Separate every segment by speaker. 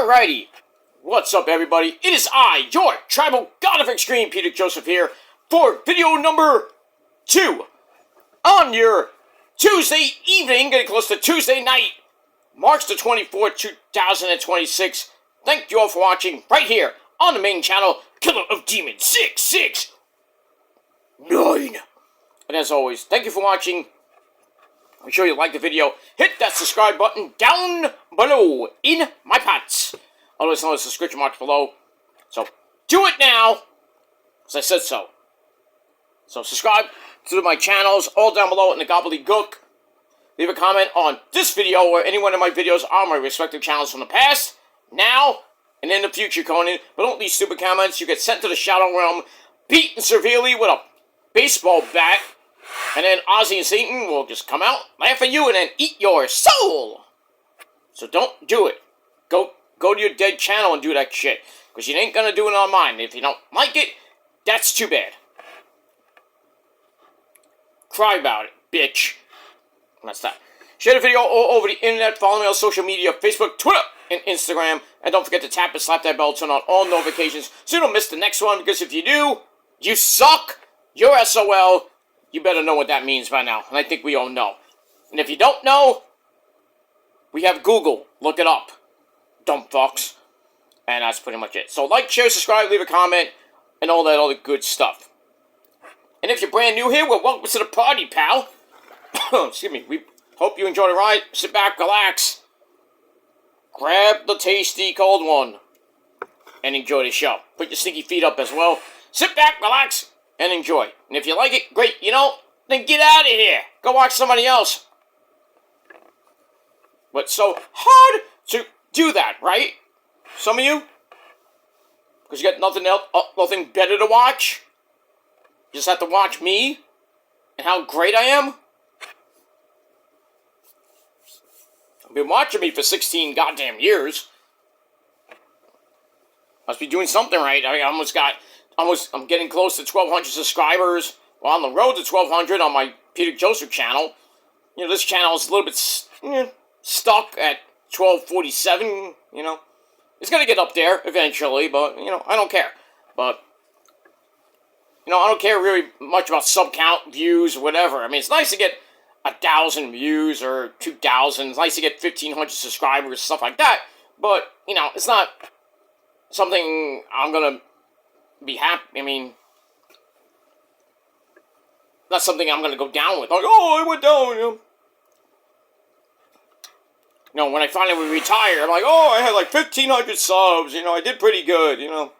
Speaker 1: Alrighty, what's up everybody? It is I, your Tribal God of Extreme, Peter Joseph here, for video number 2 on your Tuesday evening, getting close to Tuesday night, March the 24th, 2026. Thank you all for watching right here on the main channel, Killer of Demons 669. And as always, thank you for watching. Make sure you like the video. Hit that subscribe button down below in my pants. Otherwise known as the subscription box below. So, do it now, as I said so. So, subscribe to my channels, all down below in the gobbledygook. Leave a comment on this video or any one of my videos on my respective channels from the past, now, and in the future, Conan. But don't leave stupid comments. You get sent to the Shadow Realm, beaten severely with a baseball bat. And then Ozzy and Satan will just come out, laugh at you, and then eat your soul. So don't do it. Go to your dead channel and do that shit. Because you ain't gonna do it on mine. If you don't like it, that's too bad. Cry about it, bitch. And that's that. Share the video all over the internet. Follow me on social media, Facebook, Twitter, and Instagram. And don't forget to tap and slap that bell, turn on all notifications so you don't miss the next one. Because if you do, you suck. You're SOL. You better know what that means by now, and I think we all know. And if you don't know, we have Google. Look it up. Dumb fucks. And that's pretty much it. So like, share, subscribe, leave a comment, and all that other good stuff. And if you're brand new here, well, welcome to the party, pal. Excuse me. We hope you enjoy the ride. Sit back, relax. Grab the tasty cold one. And enjoy the show. Put your stinky feet up as well. Sit back, relax, and enjoy. And if you like it, great. You know, then get out of here. Go watch somebody else. But it's so hard to do that, right? Some of you? Because you got nothing else, nothing better to watch? You just have to watch me? And how great I am? You've been watching me for 16 goddamn years. Must be doing something right. I mean, I'm getting close to 1,200 subscribers. Well, on the road to 1,200 on my Peter Joseph channel. You know, this channel is a little bit stuck at 1,247, you know. It's going to get up there eventually, but, you know, I don't care. But, you know, I don't care really much about sub count, views, or whatever. I mean, it's nice to get 1,000 views or 2,000. It's nice to get 1,500 subscribers, stuff like that. But, you know, it's not something I'm going to be happy. I mean, that's something I'm going to go down with. Like, oh, I went down, you know. You know, when I finally retire, I'm like, oh, I had like 1,500 subs, you know, I did pretty good, you know.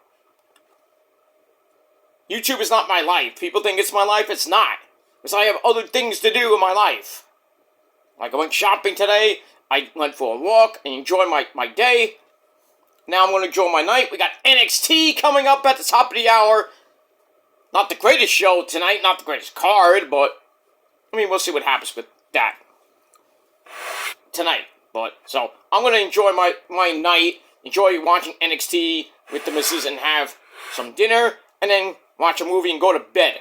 Speaker 1: YouTube is not my life. People think it's my life, it's not. Because I have other things to do in my life. Like I went shopping today, I went for a walk, and enjoyed my day. Now I'm going to enjoy my night. We got NXT coming up at the top of the hour. Not the greatest show tonight, not the greatest card, but, I mean, we'll see what happens with that tonight. But, so, I'm going to enjoy my night, enjoy watching NXT with the missus and have some dinner, and then watch a movie and go to bed.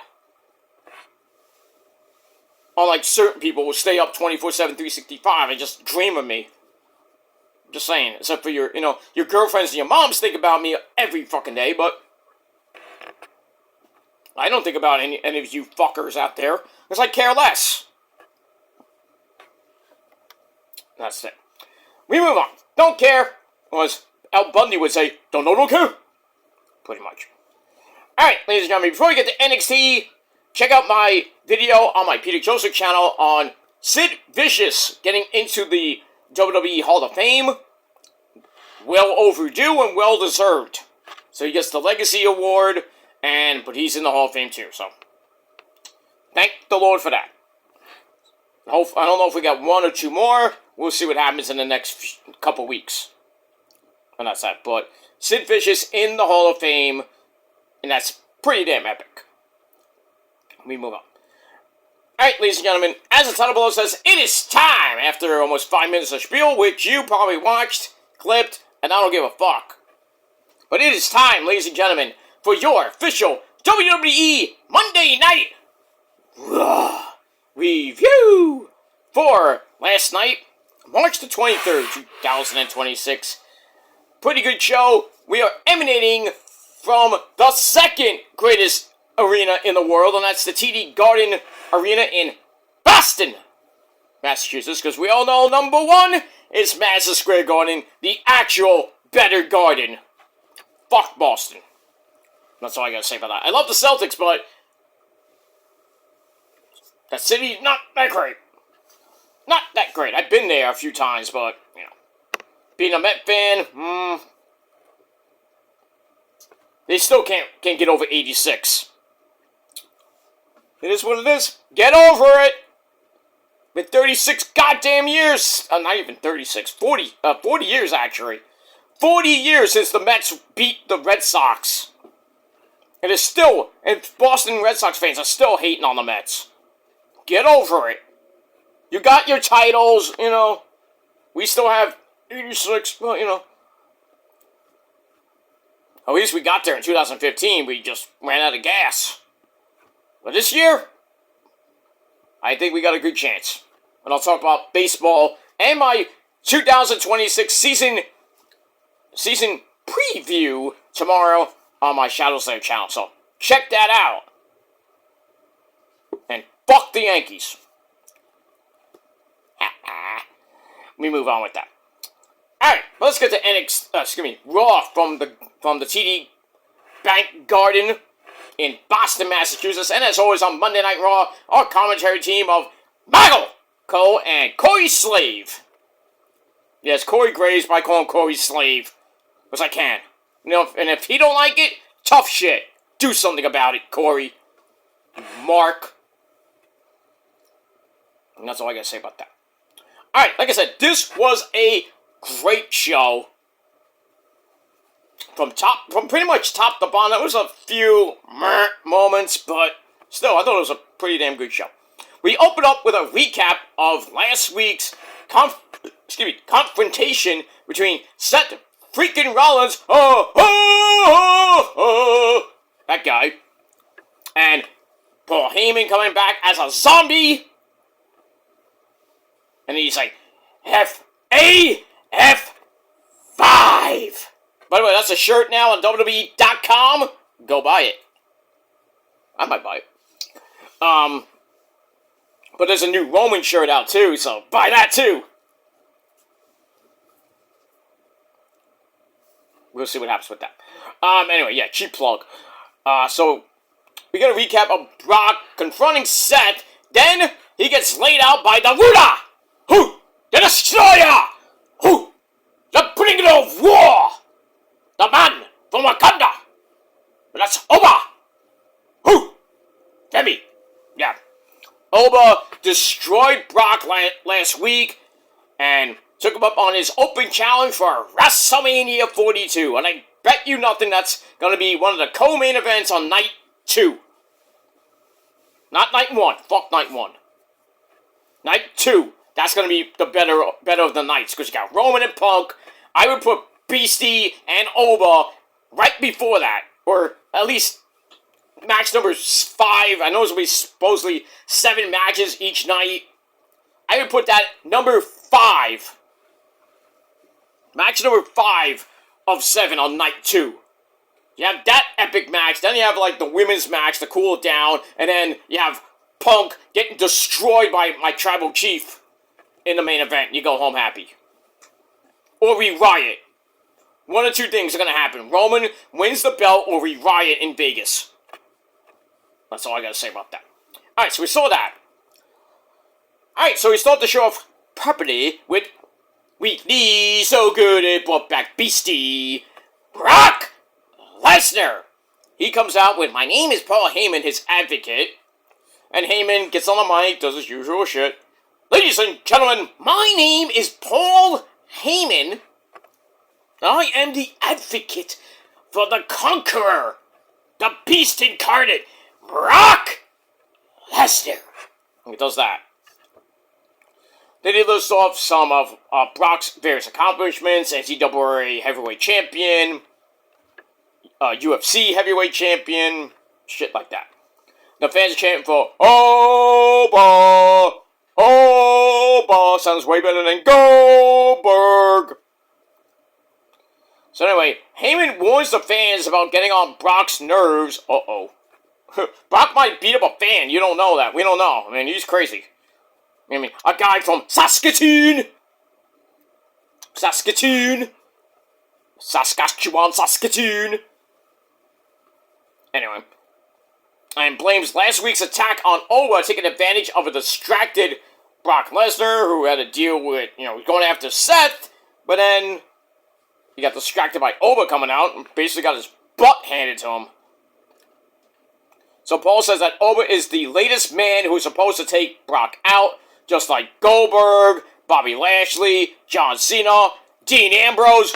Speaker 1: Unlike certain people who stay up 24/7, 365 and just dream of me. Just saying, except for your, you know, your girlfriends and your moms think about me every fucking day, but I don't think about any of you fuckers out there, because I care less. That's it. We move on. Don't care, or as Al Bundy would say, don't care. Pretty much. Alright, ladies and gentlemen, before we get to NXT, check out my video on my Peter Joseph channel on Sid Vicious getting into the WWE Hall of Fame. Well overdue and well deserved. So he gets the Legacy Award, but he's in the Hall of Fame too, so thank the Lord for that. I don't know if we got one or two more. We'll see what happens in the next couple weeks. And that's that. But Sid Vicious in the Hall of Fame, and that's pretty damn epic. We move on. Alright, ladies and gentlemen, as the title below says, it is time, after almost 5 minutes of spiel, which you probably watched, clipped, and I don't give a fuck. But it is time, ladies and gentlemen, for your official WWE Monday Night Review for last night, March the 23rd, 2026. pretty good show. We are emanating from the second greatest arena in the world, and that's the TD Garden Arena in Boston, Massachusetts, because we all know number one is Madison Square Garden, the actual better garden. Fuck Boston. That's all I gotta say about that. I love the Celtics, but that city, not that great. Not that great. I've been there a few times, but, you know, being a Met fan, they still can't get over 86. It is what it is. Get over it. Been 36 goddamn years. Not even 36. 40 years, actually. 40 years since the Mets beat the Red Sox. And it's still, and Boston Red Sox fans are still hating on the Mets. Get over it. You got your titles, you know. We still have 86, well, you know. At least we got there in 2015. We just ran out of gas. But this year, I think we got a good chance. And I'll talk about baseball and my 2026 season preview tomorrow on my Shadow Slayer channel. So check that out. And fuck the Yankees. We move on with that. Alright, let's get to Raw from the TD Bank Garden in Boston, Massachusetts. And as always on Monday Night Raw, our commentary team of Michael Cole and Corey Slave. Yes, Corey Graves, but I call him Corey Slave. Because I can. You know, and if he don't like it, tough shit. Do something about it, Corey. Mark. And that's all I gotta say about that. Alright, like I said, this was a great show. From pretty much top to bottom. There was a few moments, but still, I thought it was a pretty damn good show. We opened up with a recap of last week's confrontation between Seth freaking Rollins, that guy, and Paul Heyman coming back as a zombie. And he's like, F-A-F-5. By the way, that's a shirt now on WWE.com. Go buy it. I might buy it. But there's a new Roman shirt out too, so buy that too. We'll see what happens with that. Anyway, yeah, cheap plug. So we got a recap of Brock confronting Seth. Then he gets laid out by the Buddha. Who? The Destroyer. Who? The Bringer of War. The man from Wakanda. That's Oba. Who? Demi. Yeah. Oba destroyed Brock last week and took him up on his open challenge for WrestleMania 42. And I bet you nothing that's going to be one of the co-main events on night 2. Not night 1. Fuck night 1. Night 2. That's going to be the better of the nights. Because you got Roman and Punk. I would put Beastie and Oba right before that. Or at least match number 5. I know it's going to be supposedly 7 matches each night. I would put that number 5. Match number 5 of 7 on night 2. You have that epic match. Then you have like the women's match to cool it down. And then you have Punk getting destroyed by my tribal chief in the main event. You go home happy. Or we riot. One of two things are going to happen. Roman wins the belt or we riot in Vegas. That's all I got to say about that. Alright, so we saw that. Alright, so we start the show off properly with Weekly So Good It Brought Back Beastie Brock Lesnar. He comes out with, my name is Paul Heyman, his advocate. And Heyman gets on the mic, does his usual shit. Ladies and gentlemen, my name is Paul Heyman. I am the advocate for the conqueror, the beast incarnate, Brock Lesnar. He does that. Then he lists off some of Brock's various accomplishments, NCAA heavyweight champion, UFC heavyweight champion, shit like that. The fans are chanting for Oba! Oba! Sounds way better than Goldberg! So anyway, Heyman warns the fans about getting on Brock's nerves. Uh-oh. Brock might beat up a fan. You don't know that. We don't know. I mean, he's crazy. I mean, a guy from Saskatoon. Saskatoon. Anyway. And blames last week's attack on Owa taking advantage of a distracted Brock Lesnar who had to deal with, going after Seth. But then he got distracted by Oba coming out and basically got his butt handed to him. So Paul says that Oba is the latest man who is supposed to take Brock out, just like Goldberg, Bobby Lashley, John Cena, Dean Ambrose.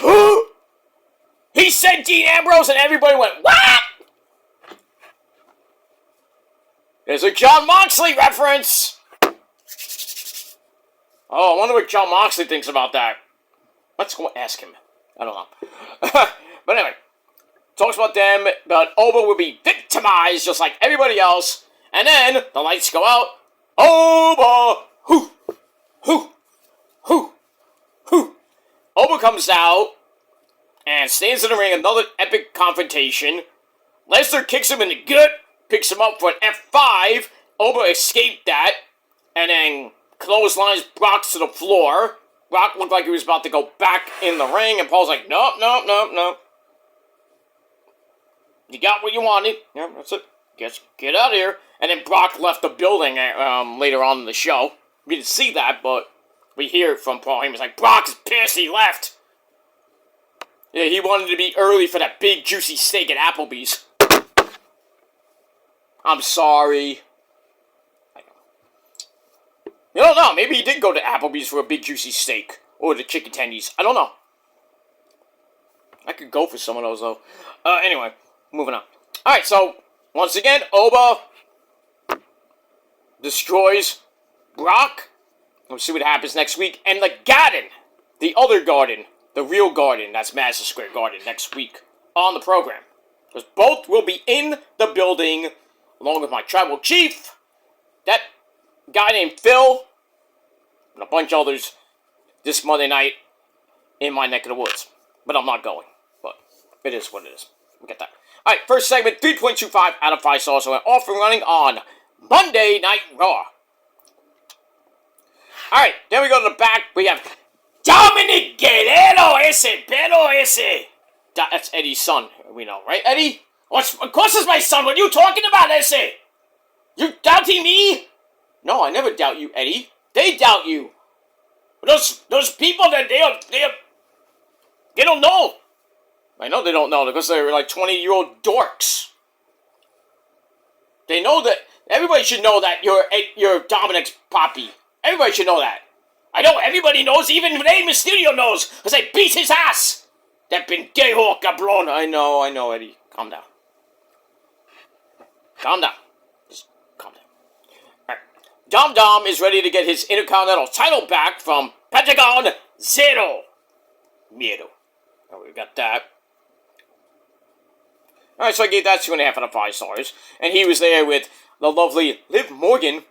Speaker 1: He said Dean Ambrose and everybody went, what? There's a Jon Moxley reference. Oh, I wonder what Jon Moxley thinks about that. Let's go ask him. I don't know. But anyway, talks about them, but Oba will be victimized just like everybody else. And then the lights go out. Oba! Hoo! Hoo! Hoo! Hoo! Oba comes out and stands in the ring. Another epic confrontation. Lesnar kicks him in the gut, picks him up for an F5. Oba escaped that, and then clotheslines Brock to the floor. Brock looked like he was about to go back in the ring, and Paul's like, nope. You got what you wanted. Yeah, that's it. Get out of here. And then Brock left the building later on in the show. We didn't see that, but we hear it from Paul. He was like, Brock's pissed he left. Yeah, he wanted to be early for that big juicy steak at Applebee's. I'm sorry. You don't know. Maybe he did go to Applebee's for a big juicy steak. Or the chicken tendies. I don't know. I could go for some of those, though. Anyway, moving on. Alright, so, once again, Oba destroys Brock. We'll see what happens next week. And the Garden, the other Garden, the real Garden, that's Madison Square Garden, next week on the program. Because both will be in the building, along with my tribal chief, that guy named Phil, and a bunch of others this Monday night in my neck of the woods. But I'm not going. But it is what it is. We'll get that. Alright, first segment, 3.25 out of 5 stars. So we're off and running on Monday Night Raw. Alright, then we go to the back. We have Dominic Guerrero, pero ese. That's Eddie's son, we know, right, Eddie? Of course it's my son. What are you talking about, ese? You doubting me? No, I never doubt you, Eddie. They doubt you. Those people that they don't know. I know they don't know because they're like 20-year-old dorks. They know that. Everybody should know that you're Dominic's papi. Everybody should know that. I know everybody knows. Even Rey Mysterio knows because they beat his ass. That pendejo cabrón. I know, Eddie. Calm down. Calm down. Just calm down. Alright. Dom is ready to get his Intercontinental title back from Pentagon Zero Miedo. Oh, we got that. Alright, so I gave that 2.5 out of 5 stars. And he was there with the lovely Liv Morgan,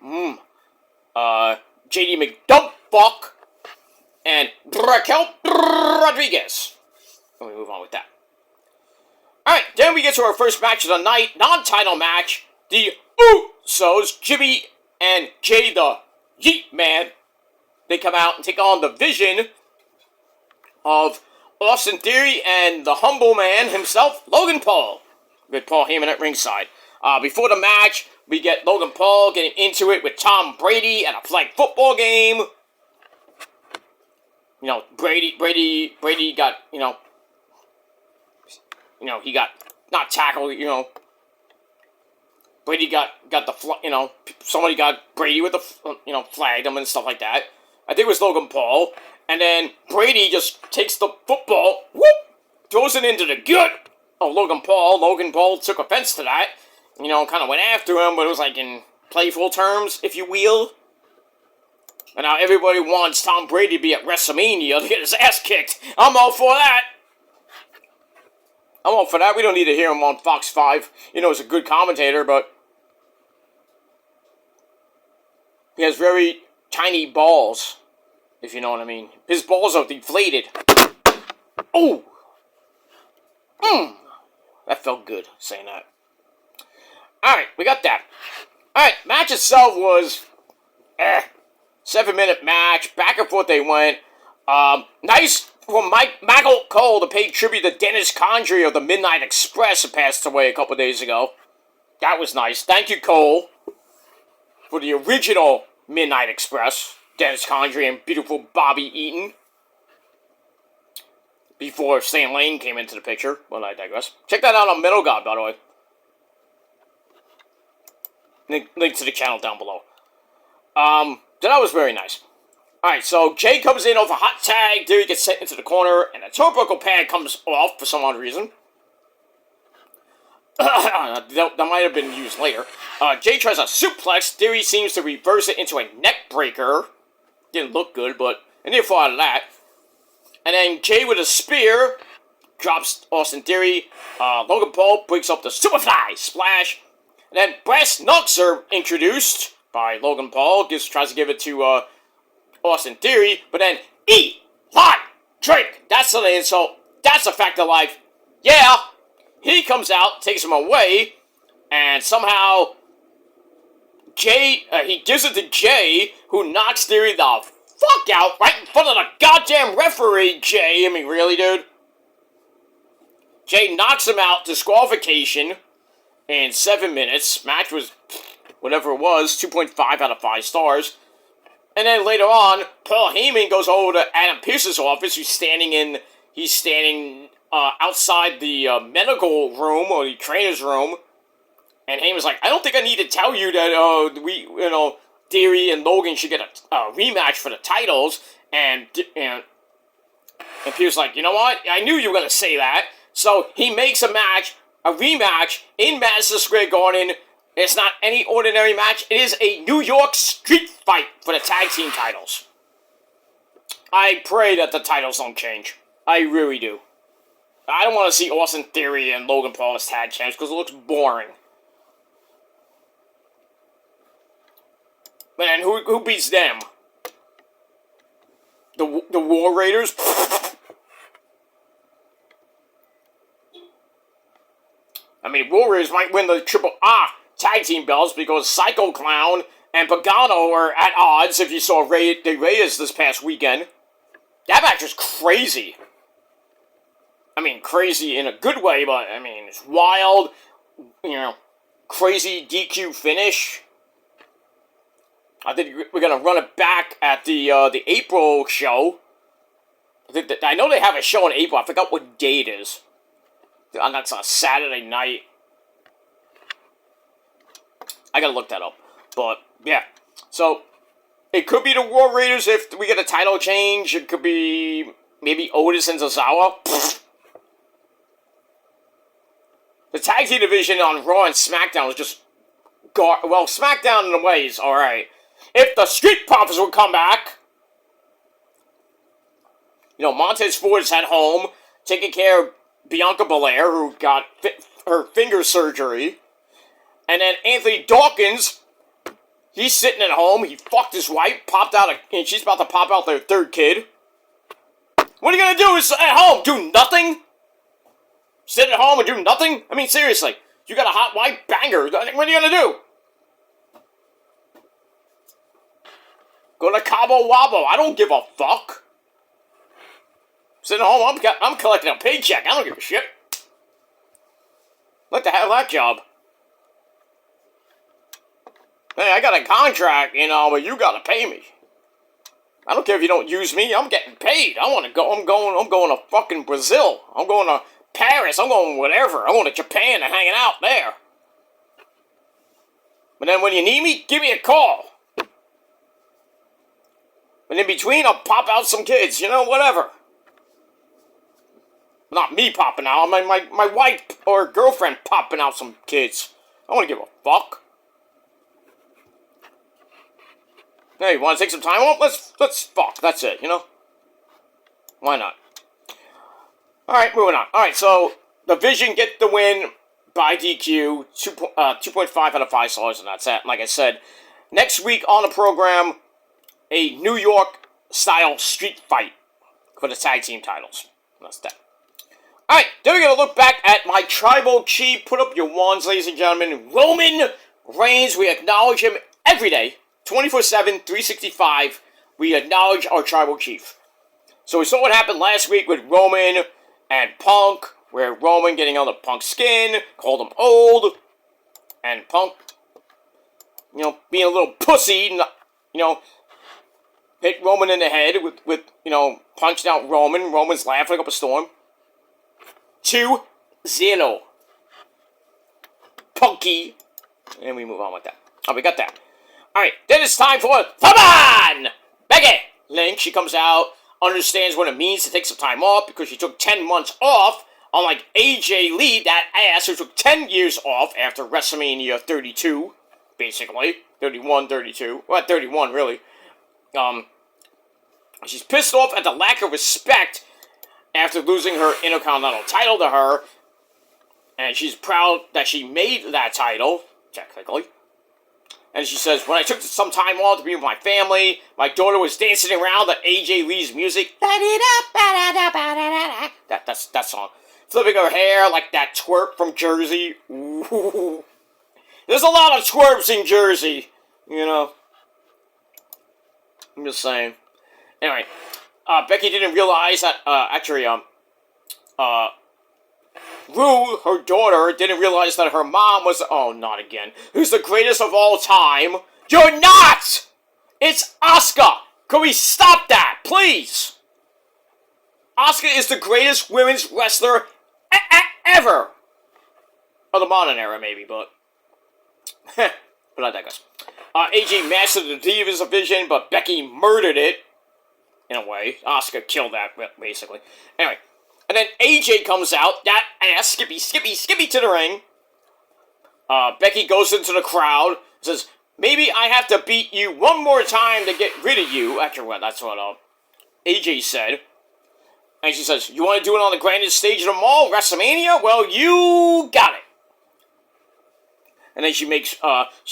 Speaker 1: JD McDumpfuck, and Raquel Rodriguez. And we move on with that. Alright, then we get to our first match of the night, non-title match. The Usos, Jimmy and Jay the Yeet Man. They come out and take on the Vision of Austin Theory and the humble man himself, Logan Paul, with Paul Heyman at ringside. Before the match, we get Logan Paul getting into it with Tom Brady at a flag football game. You know, Brady got, he got not tackled, Brady got the, somebody got Brady with the, flagged him and stuff like that. I think it was Logan Paul. And then Brady just takes the football, throws it into the gut of Logan Paul. Logan Paul took offense to that. Kind of went after him, but it was like in playful terms, if you will. And now everybody wants Tom Brady to be at WrestleMania to get his ass kicked. I'm all for that. I'm all for that. We don't need to hear him on Fox 5. He's a good commentator, but he has very tiny balls, if you know what I mean. His balls are deflated. Oh! That felt good, saying that. Alright, we got that. Alright, match itself was 7-minute match. Back and forth they went. Nice for Michael Cole to pay tribute to Dennis Condrey of the Midnight Express, who passed away a couple days ago. That was nice. Thank you, Cole, for the original Midnight Express. Dennis Condrey and beautiful Bobby Eaton. Before Stan Lane came into the picture. Well, I digress. Check that out on Metal God, by the way. Link to the channel down below. So that was very nice. Alright, so Jay comes in off a hot tag. Theory gets sent into the corner, and the turnbuckle pad comes off for some odd reason. that might have been used later. Jay tries a suplex. Theory seems to reverse it into a neck breaker. Didn't look good, but I didn't fall out of that. And then Jay with a spear drops Austin Theory. Logan Paul breaks up the Superfly Splash. And then Brass Knucks are introduced by Logan Paul. Tries to give it to Austin Theory. But then eat, lie, drink. That's the insult. That's a fact of life. Yeah. He comes out, takes him away. And somehow Jay, he gives it to Jay, who knocks Theory the fuck out right in front of the goddamn referee, Jay. I mean, really, dude? Jay knocks him out, disqualification, in 7 minutes. Match was, whatever it was, 2.5 out of 5 stars. And then later on, Paul Heyman goes over to Adam Pearce's office, who's standing outside the medical room, or the trainer's room. And Heyman's like, I don't think I need to tell you that, Theory and Logan should get a rematch for the titles, and Pierce's like, you know what? I knew you were going to say that. So he makes a rematch in Madison Square Garden. It's not any ordinary match. It is a New York street fight for the tag team titles. I pray that the titles don't change. I really do. I don't want to see Austin Theory and Logan Paul as tag champs because it looks boring. But then who beats them? The War Raiders? I mean, War Raiders might win the Triple tag team belts because Psycho Clown and Pagano are at odds if you saw the Raiders this past weekend. That match was crazy. I mean, crazy in a good way, but, I mean, it's wild. Crazy DQ finish. I think we're going to run it back at the April show. I know they have a show in April. I forgot what day it is. And that's a Saturday night. I got to look that up. But, yeah. So, it could be the War Raiders if we get a title change. It could be maybe Otis and Tozawa. The tag team division on Raw and SmackDown was just... Well, SmackDown in a way is alright. If the Street Profits would come back, Montez Ford is at home, taking care of Bianca Belair, who got her finger surgery. And then Anthony Dawkins, he's sitting at home, he fucked his wife, and she's about to pop out their third kid. What are you going to do at home? Do nothing? Sit at home and do nothing? I mean, seriously, you got a hot wife, banger, what are you going to do? Go to Cabo Wabo. I don't give a fuck. Sitting home, I'm collecting a paycheck. I don't give a shit. Like to have that job. Hey, I got a contract, but you gotta pay me. I don't care if you don't use me. I'm getting paid. I want to go. I'm going to fucking Brazil. I'm going to Paris. I'm going whatever. I'm going to Japan and hanging out there. But then when you need me, give me a call. And in between, I'll pop out some kids, whatever. Not me popping out, my wife or girlfriend popping out some kids. I don't want to give a fuck. Hey, you want to take some time off? Let's fuck, that's it, Why not? Alright, moving on. Alright, so, the Vision get the win by DQ, 2.5 out of 5 stars, and that's it. Like I said, next week on the program, a New York-style street fight for the tag team titles. That's that. Alright, then we're going to look back at my tribal chief. Put up your wands, ladies and gentlemen. Roman Reigns. We acknowledge him every day. 24/7, 365. We acknowledge our tribal chief. So we saw what happened last week with Roman and Punk, where Roman getting under Punk's skin, called him old, and Punk, being a little pussy, hit Roman in the head with punched out Roman. Roman's laughing up a storm. 2-0. Punky. And we move on with that. Oh, we got that. Alright, then it's time for Fun! Becky Lynch, she comes out, understands what it means to take some time off because she took 10 months off, unlike AJ Lee, that ass who took 10 years off after WrestleMania 32, basically. 31, 32. Well, 31, really. She's pissed off at the lack of respect after losing her Intercontinental title to her, and she's proud that she made that title, technically. And she says, when I took some time off to be with my family, my daughter was dancing around to AJ Lee's music. That song. Flipping her hair like that twerp from Jersey. Ooh. There's a lot of twerps in Jersey, I'm just saying. Anyway, Becky didn't realize that, Rue, her daughter, didn't realize that her mom was, not again, who's the greatest of all time. You're not! It's Asuka! Can we stop that, please? Asuka is the greatest women's wrestler ever. Of the modern era, maybe, but I digress. AJ mastered the Divas division, but Becky murdered it. In a way. Asuka killed that, basically. Anyway. And then AJ comes out, that ass, skippy to the ring. Becky goes into the crowd, says, maybe I have to beat you one more time to get rid of you. Actually, well, that's what AJ said. And she says, you want to do it on the grandest stage of them all, WrestleMania? Well, you got it. And then she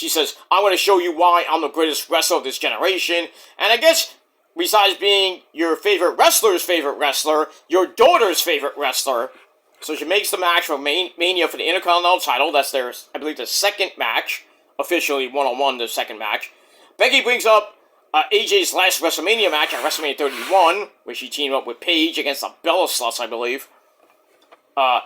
Speaker 1: says, I'm going to show you why I'm the greatest wrestler of this generation. And I guess, besides being your favorite wrestler's favorite wrestler, your daughter's favorite wrestler. So she makes the match for Mania for the Intercontinental title. That's their, I believe, the second match. Officially, one-on-one, the second match. Becky brings up AJ's last WrestleMania match at WrestleMania 31, where she teamed up with Paige against the Bella Sluts, I believe.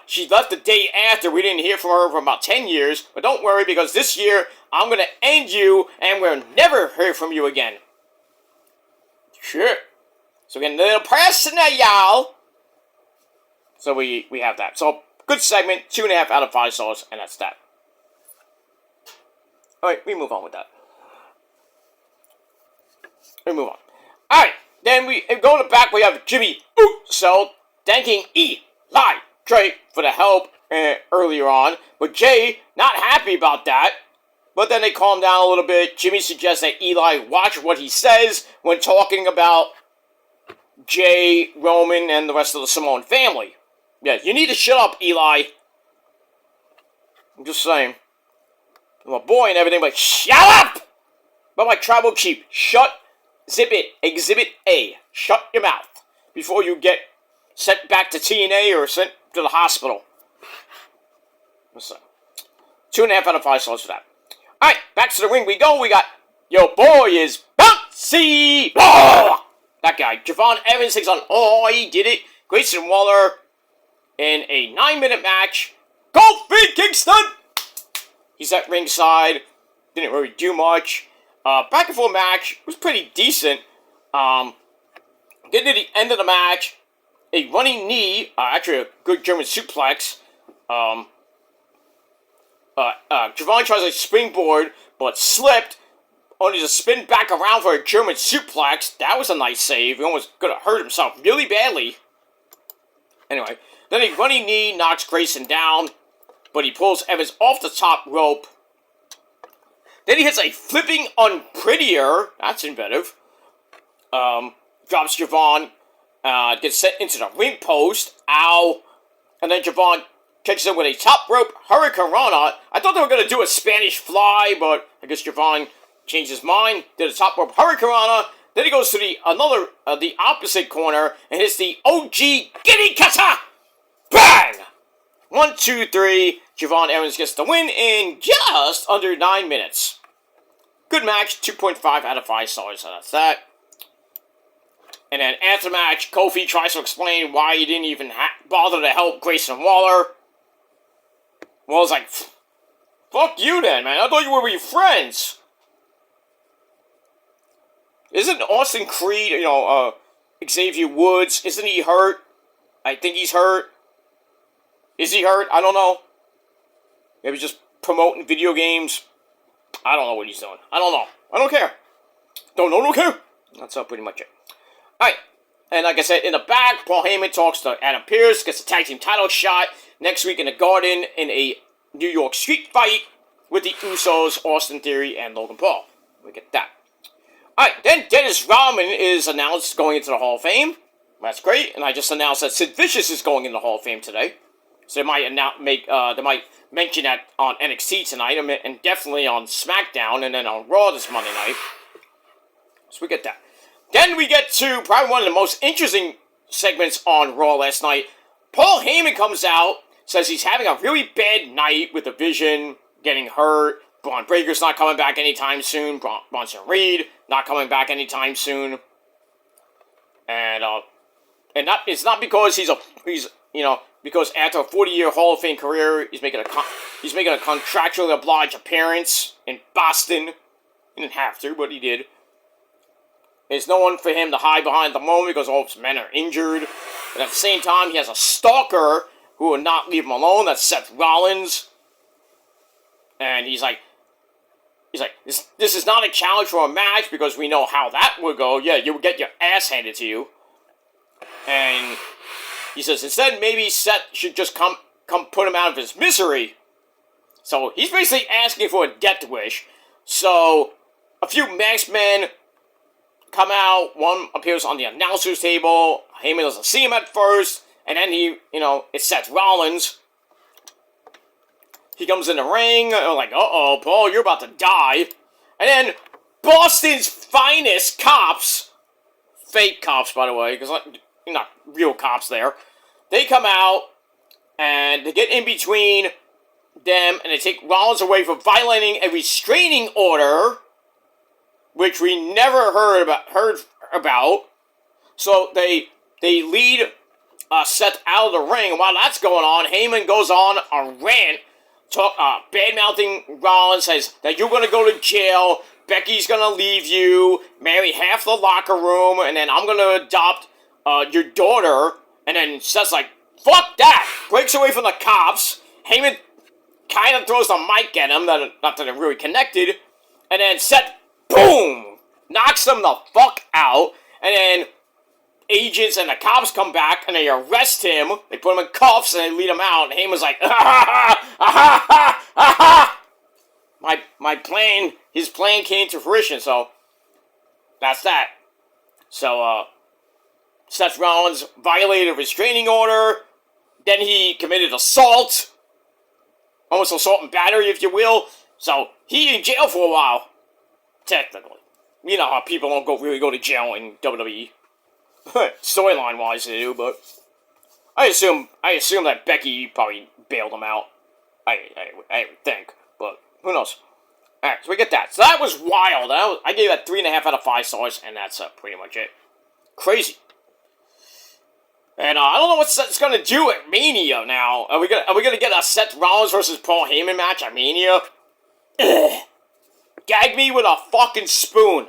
Speaker 1: She left the day after. We didn't hear from her for about 10 years. But don't worry, because this year, I'm going to end you, and we'll never hear from you again. Sure. So we're getting a little personal, y'all. So we have that. So, good segment. 2.5 out of 5 stars, and that's that. Alright, we move on with that. We move on. Alright, then we go to the back. We have Jimmy Uso thanking Eli Drake for the help earlier on. But Jay, not happy about that. But then they calm down a little bit. Jimmy suggests that Eli watch what he says when talking about Jay, Roman, and the rest of the Samoan family. Yeah, you need to shut up, Eli. I'm just saying. I'm a boy and everything, but shut up! But my tribal chief, zip it, Exhibit A. Shut your mouth before you get sent back to TNA or sent to the hospital. So, 2.5 out of 5 stars for that. Alright, back to the ring we go. We got, your boy is Bouncy! Oh! That guy. Javon Evans takes on, he did it. Grayson Waller in a 9-minute match. Kofi Kingston! He's at ringside. Didn't really do much. Back and forth match was pretty decent. Getting to the end of the match, a running knee, actually a good German suplex. Javon tries a springboard, but slipped, only to spin back around for a German suplex. That was a nice save. He almost could have hurt himself really badly. Anyway, then a running knee knocks Grayson down, but he pulls Evans off the top rope. Then he hits a flipping unprettier. That's inventive. Drops Javon, gets sent into the ring post. Ow. And then Javon kicks him with a top rope hurricanrana. I thought they were going to do a Spanish fly, but I guess Javon changed his mind. Did a top rope hurricanrana. Then he goes to the opposite corner and hits the OG Giddy Kata. Bang! 1, 2, 3. Javon Evans gets the win in just under 9 minutes. Good match, 2.5 out of 5 stars, so that's that. And then after the match, Kofi tries to explain why he didn't even bother to help Grayson Waller. Waller's like, fuck you then, man. I thought you were friends. Isn't Austin Creed, Xavier Woods, isn't he hurt? I think he's hurt. Is he hurt? I don't know. Maybe just promoting video games. I don't know what he's doing. I don't know. I don't care. Don't care. That's pretty much it. Alright. And like I said, in the back, Paul Heyman talks to Adam Pearce, gets a tag team title shot next week in the Garden in a New York street fight with the Usos, Austin Theory, and Logan Paul. We get that. Alright, then Dennis Rodman is announced going into the Hall of Fame. That's great. And I just announced that Sid Vicious is going into the Hall of Fame today. So they might mention that on NXT tonight, and definitely on SmackDown, and then on Raw this Monday night. So we get that. Then we get to probably one of the most interesting segments on Raw last night. Paul Heyman comes out, says he's having a really bad night with the Vision, getting hurt. Braun Breaker's not coming back anytime soon. Bronson Reed not coming back anytime soon. And it's not because because after a 40-year Hall of Fame career, he's making a contractually obliged appearance in Boston. He didn't have to, but he did. There's no one for him to hide behind at the moment because all of his men are injured. But at the same time, he has a stalker who will not leave him alone. That's Seth Rollins. And he's like, this is not a challenge for a match because we know how that would go. Yeah, you would get your ass handed to you. And he says, instead, maybe Seth should just come put him out of his misery. So he's basically asking for a death wish. So a few masked men come out. One appears on the announcer's table. Heyman doesn't see him at first. And then it's Seth Rollins. He comes in the ring. Like, uh-oh, Paul, you're about to die. And then Boston's finest cops, fake cops, by the way, because not real cops there, they come out, and they get in between them, and they take Rollins away for violating a restraining order, which we never heard about. So they lead Seth out of the ring, and while that's going on, Heyman goes on a rant, bad-mouthing Rollins, says that you're going to go to jail, Becky's going to leave you, marry half the locker room, and then I'm going to adopt your daughter. And then Seth's like, fuck that! Breaks away from the cops. Heyman kind of throws the mic at him, not that they're really connected. And then Seth, boom! Knocks them the fuck out. And then agents and the cops come back and they arrest him. They put him in cuffs and they lead him out. And Heyman's like, his plan came to fruition, so that's that. So, Seth Rollins violated a restraining order. Then he committed assault. Almost assault and battery, if you will. So, he in jail for a while. Technically. You know how people don't really go to jail in WWE. Storyline-wise, they do, but I assume that Becky probably bailed him out. I would think, but who knows? Alright, so we get that. So that was wild. I gave that 3.5 out of 5 stars, and that's pretty much it. Crazy. And I don't know what Seth's gonna do at Mania now. Are we gonna get a Seth Rollins versus Paul Heyman match at Mania? Ugh. Gag me with a fucking spoon.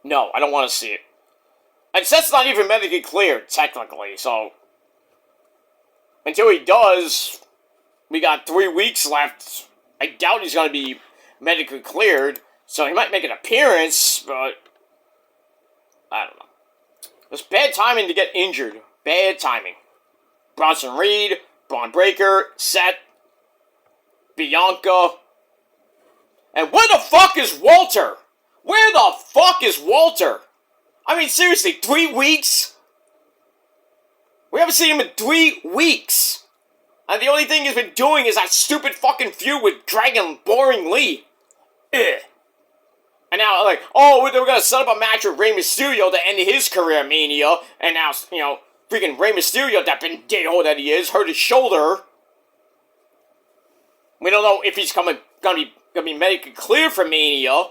Speaker 1: No, I don't want to see it. And Seth's not even medically cleared, technically, so until he does, we got 3 weeks left. I doubt he's gonna be medically cleared, so he might make an appearance, but I don't know. It's bad timing to get injured. Bad timing. Bronson Reed, Braun Breaker, Seth, Bianca. And where the fuck is Walter? Where the fuck is Walter? I mean, seriously, 3 weeks? We haven't seen him in 3 weeks. And the only thing he's been doing is that stupid fucking feud with Dragon Boring Lee. Ugh. And now, like, oh, we're going to set up a match with Rey Mysterio to end his career at Mania. And now, freaking Rey Mysterio, that pendejo that he is, hurt his shoulder. We don't know if he's gonna be medically cleared for Mania.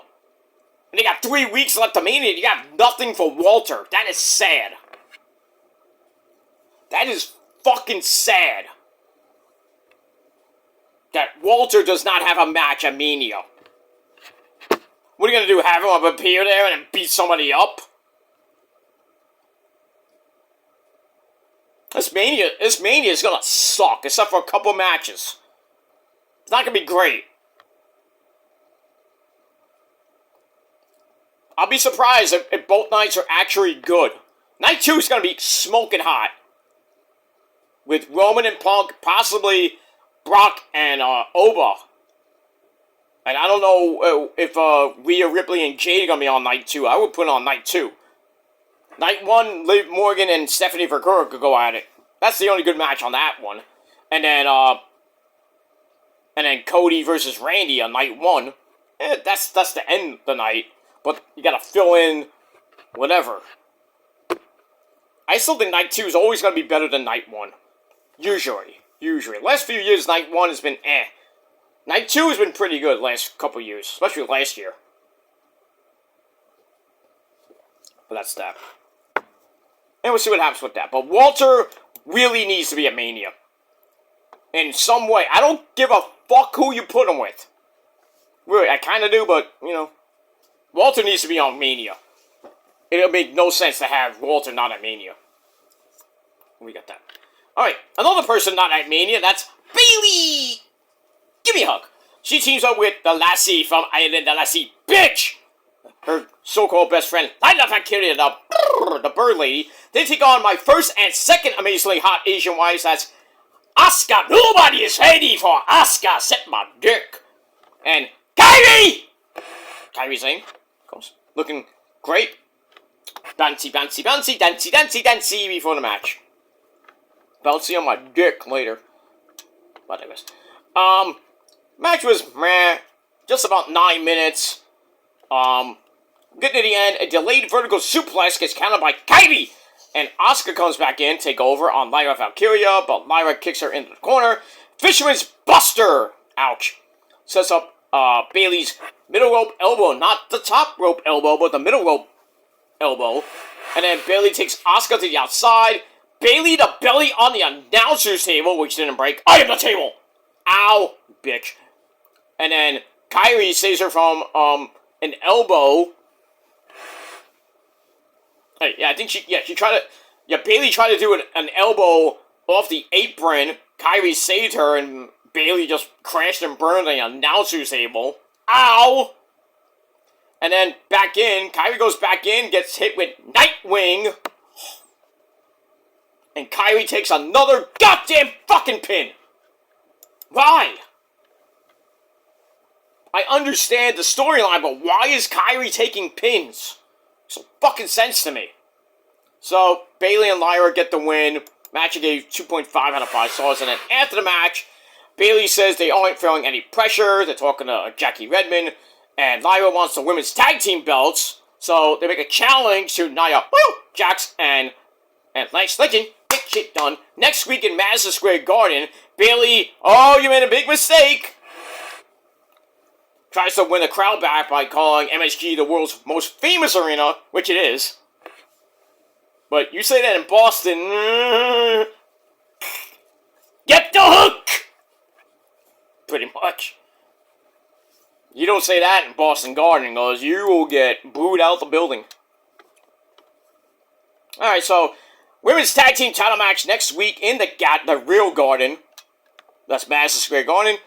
Speaker 1: And they got 3 weeks left to Mania. You got nothing for Walter. That is sad. That is fucking sad. That Walter does not have a match at Mania. What are you gonna do? Have him appear there and beat somebody up? This Mania is gonna suck, except for a couple matches. It's not gonna be great. I'll be surprised if both nights are actually good. Night 2 is gonna be smoking hot. With Roman and Punk, possibly Brock and Oba. And I don't know if Rhea Ripley and Jade are gonna be on night 2. I would put it on night 2. Night 1, Liv Morgan and Stephanie Vergara could go at it. That's the only good match on that one. And then Cody versus Randy on night 1. That's the end of the night. But you gotta fill in whatever. I still think night 2 is always gonna be better than night 1. Usually. Last few years, night 1 has been eh. Night 2 has been pretty good last couple years. Especially last year. But that's that. And we'll see what happens with that. But Walter really needs to be at Mania. In some way. I don't give a fuck who you put him with. Really, I kind of do, but, you know. Walter needs to be on Mania. It'll make no sense to have Walter not at Mania. We got that. Alright, another person not at Mania, that's Bayley! Give me a hug. She teams up with the lassie from Ireland, the lassie bitch! Her so-called best friend, Lyra Valkyria, the bird lady. They take on my first and second amazingly hot Asian wives, that's Asuka. Nobody is ready for Asuka, except my dick. And Kairi! Kairi Sane, of course, looking great. Bouncy before the match. Bouncy on my dick later. But anyways. Match was meh. Just about 9 minutes. Getting to the end, a delayed vertical suplex gets countered by Kairi. And Asuka comes back in, take over on Lyra Valkyria, but Lyra kicks her into the corner. Fisherman's Buster! Ouch. Sets up Bayley's middle rope elbow. Not the top rope elbow, but the middle rope elbow. And then Bayley takes Asuka to the outside. Bayley the belly on the announcer's table, which didn't break. I am the table! Ow, bitch. And then Kairi saves her from an elbow. Hey, yeah, I think she tried to, Bayley tried to do an elbow off the apron. Kairi saved her, and Bayley just crashed and burned the announcer's table. Ow! And then back in, Kairi goes back in, gets hit with Nightwing. And Kairi takes another goddamn fucking pin. Why? I understand the storyline, but why is Kairi taking pins? Makes no fucking sense to me. So, Bayley and Lyra get the win. Match I gave 2.5 out of 5 stars. And then after the match, Bayley says they aren't feeling any pressure. They're talking to Jackie Redmond. And Lyra wants the women's tag team belts. So, they make a challenge to Nia Jax and Lance Lincoln. Get shit done. Next week in Madison Square Garden, Bayley, you made a big mistake. Tries to win the crowd back by calling MSG the world's most famous arena, which it is. But you say that in Boston, get the hook! Pretty much. You don't say that in Boston Garden, because you will get booed out the building. Alright, so, women's tag team title match next week in the real Garden. That's Madison Square Garden.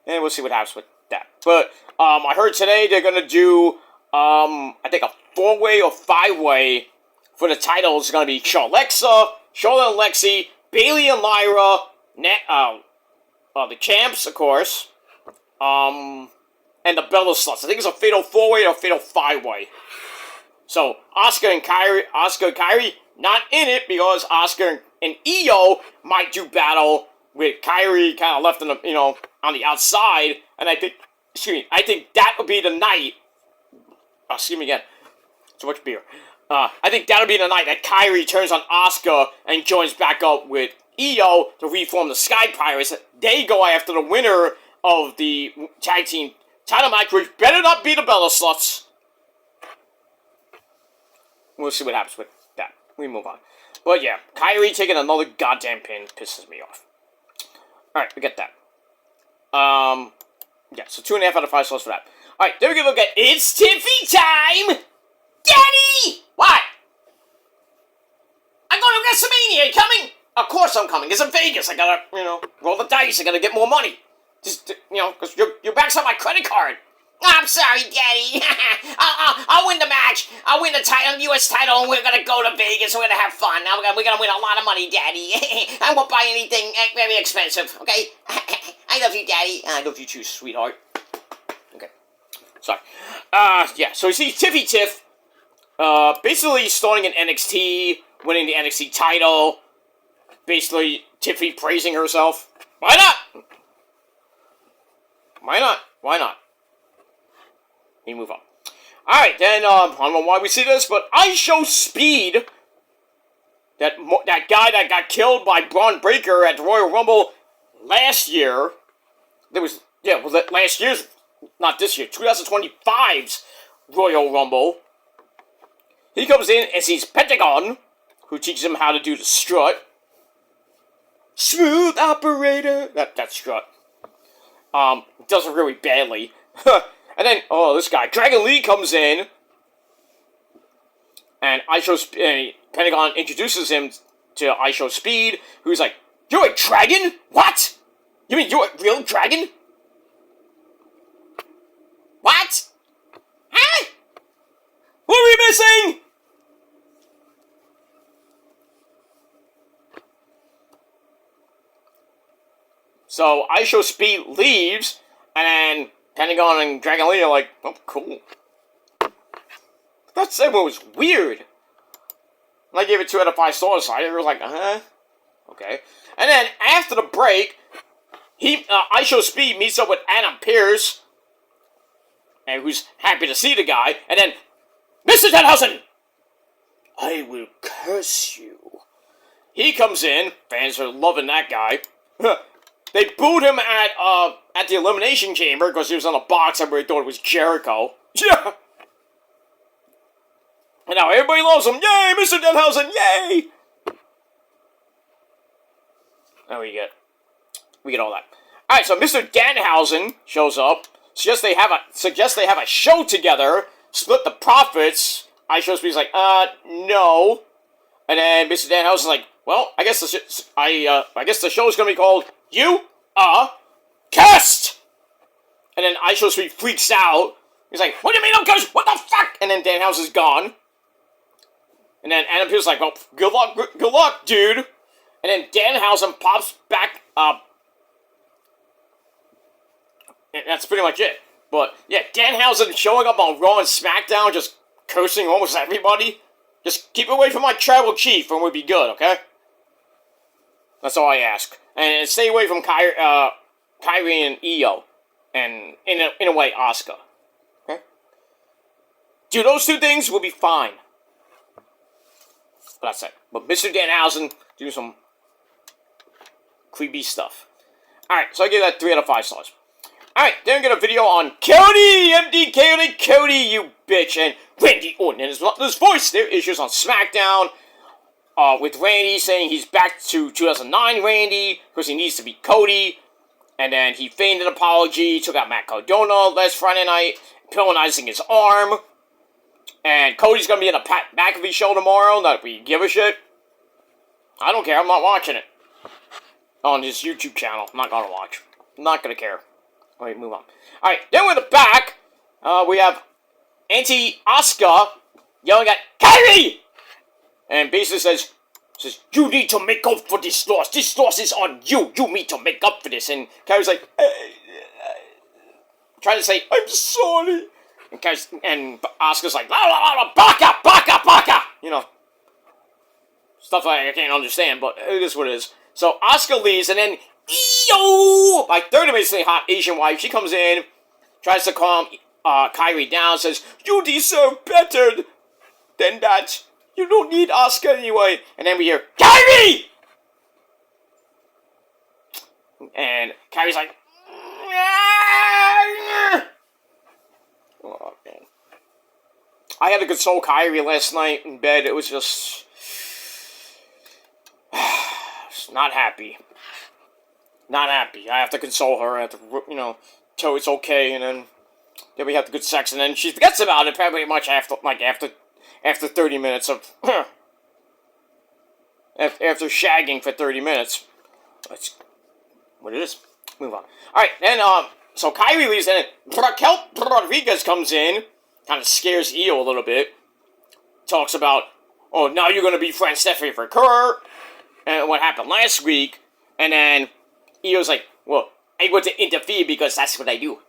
Speaker 1: And we'll see what happens with that. But, I heard today they're gonna do, I think a 4-way or 5-way for the titles. It's gonna be Charlotte and Lexi, Bayley and Lyra, the champs, of course, and the Bella Sluts. I think it's a fatal 4-way or a fatal 5-way. So, Asuka and Kairi, not in it, because Asuka and Io might do battle with Kairi kind of left in the, on the outside, and I think that would be the night, too much beer. I think that'll be the night that Kairi turns on Asuka and joins back up with Io to reform the Sky Pirates. They go after the winner of the tag team title match, which better not be the Bella Sluts. We'll see what happens with that. We move on. But yeah, Kairi taking another goddamn pin pisses me off. Alright, we get that. Yeah, so 2.5 out of 5 slots for that. Alright, then we can look at It's Tiffy time! Daddy! What? I'm going to WrestleMania. Are you coming? Of course I'm coming. It's in Vegas. I gotta, roll the dice. I gotta get more money. Just, because your back's on my credit card. I'm sorry, Daddy. I'll win the match. I'll win the title, U.S. title, and we're gonna go to Vegas. We're gonna have fun. Now we're gonna win a lot of money, Daddy. I won't buy anything very expensive, okay? I love you, Daddy. I love you too, sweetheart. Okay. Sorry. Yeah, so we see Tiffy Tiff, basically starting in NXT, winning the NXT title. Basically, Tiffy praising herself. Why not? Why not? Why not? We move on. Alright, then, I don't know why we see this, but IShowSpeed, that guy that got killed by Braun Breaker at the Royal Rumble last year, that last year's, not this year, 2025's Royal Rumble. He comes in and sees Pentagon, who teaches him how to do the strut. Smooth operator. That strut. Does it really badly. And then, this guy, Dragon Lee, comes in, and Pentagon introduces him to IShowSpeed, who's like, "You're a dragon? What? You mean you're a real dragon? What? Huh? What are we missing?" So IShowSpeed leaves, and then Pentagon and Dragon Lee are like, "Oh, cool." That segment was weird. And I gave it 2 out of 5 stars, so I was like, okay. And then after the break, IShowSpeed meets up with Adam Pearce, and who's happy to see the guy, and then, "Mr. Danhausen, I will curse you." He comes in, fans are loving that guy. They booed him at the Elimination Chamber because he was on a box. Everybody thought it was Jericho. Yeah. And now everybody loves him. Yay, Mr. Danhausen, yay! Now we get all that. Alright, so Mr. Danhausen shows up, suggests they have a show together, split the profits. IShowSpeed's like, no. And then Mr. Danhausen's like, well, I guess the show's gonna be called You Are Cursed! And then IShowSpeed freaks out. He's like, "What do you mean I'm cursed? What the fuck?" And then Danhausen's gone. And then Adam Pearce's like, "Well, good luck, dude." And then Danhausen pops back up. And that's pretty much it. But, yeah, Danhausen showing up on Raw and SmackDown, just cursing almost everybody. Just keep away from my tribal chief and we'll be good, okay? That's all I ask. And stay away from Kairi and Io. And, in a way, Asuka. Okay? Do those two things, we'll be fine. But that's it. But Mr. Danhausen, do some creepy stuff. Alright, so I give that 3 out of 5 stars. Alright, then we get a video on Cody! MDK Cody, you bitch! And Randy Orton and his voice. There are issues on SmackDown. With Randy saying he's back to 2009 Randy, because he needs to beat Cody. And then he feigned an apology, took out Matt Cardona last Friday night, penalizing his arm. And Cody's going to be in a Pat McAfee show tomorrow, not if we give a shit. I don't care, I'm not watching it. On his YouTube channel, I'm not going to watch. I'm not going to care. Alright, move on. Alright, then we're in the back. We have Auntie Asuka yelling at Kairi! And basically says, "You need to make up for this loss. This loss is on you. You need to make up for this." And Kairi's like, trying to say, "I'm sorry." And Asuka's like, "La la la, baka, baka, baka." Stuff like I can't understand, but it is what it is. So Asuka leaves, and then Io, like third amazingly hot Asian wife, she comes in, tries to calm Kairi down, says, "You deserve better. then that. You don't need Asuka anyway. And then we hear, Kairi! And Kairi's like, oh, man. I had to console Kairi last night in bed. It was just not happy. Not happy. I have to console her. I have to, tell her it's okay, and then we have the good sex, and then she forgets about it pretty much after 30 minutes of after shagging for 30 minutes. That's what it is. Move on. Alright, then, so Kairi leaves, and Raquel Rodriguez comes in, kind of scares Io a little bit, talks about, oh, now you're going to be friend Stephanie for Kurt, and what happened last week, and then Io's like, well, I want to interfere because that's what I do.